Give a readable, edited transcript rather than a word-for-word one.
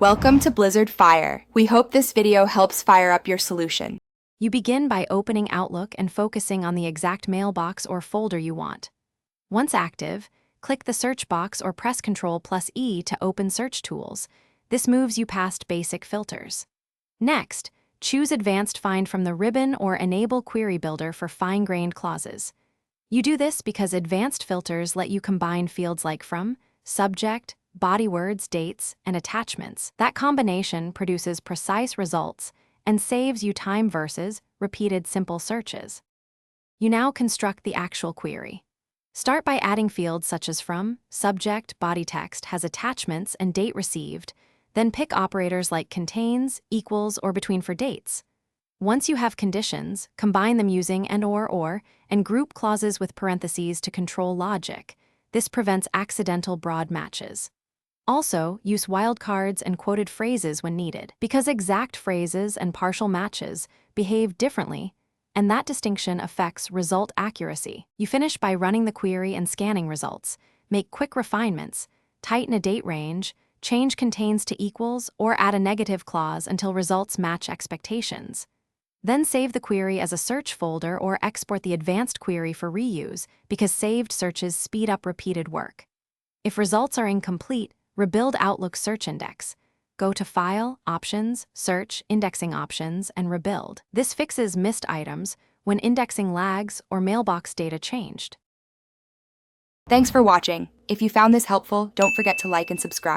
Welcome to Blizzard Fire. We hope this video helps fire up your solution. You begin by opening Outlook and focusing on the exact mailbox or folder you want. Once active, click the search box or press Ctrl+E to open search tools. This moves you past basic filters. Next, choose Advanced Find from the ribbon or Enable Query Builder for fine-grained clauses. You do this because advanced filters let you combine fields like from, subject, body words, dates, and attachments. That combination produces precise results and saves you time versus repeated simple searches. You now construct the actual query. Start by adding fields such as from, subject, body text has attachments, and date received, then pick operators like contains, equals, or between for dates. Once you have conditions, combine them using and group clauses with parentheses to control logic. This prevents accidental broad matches. Also, use wildcards and quoted phrases when needed, because exact phrases and partial matches behave differently, and that distinction affects result accuracy. You finish by running the query and scanning results, make quick refinements, tighten a date range, change contains to equals, or add a negative clause until results match expectations. Then save the query as a search folder or export the advanced query for reuse, because saved searches speed up repeated work. If results are incomplete, rebuild Outlook's search index. Go to File, Options, Search, Indexing Options, and Rebuild. This fixes missed items when indexing lags or mailbox data changed. Thanks for watching. If you found this helpful, don't forget to like and subscribe.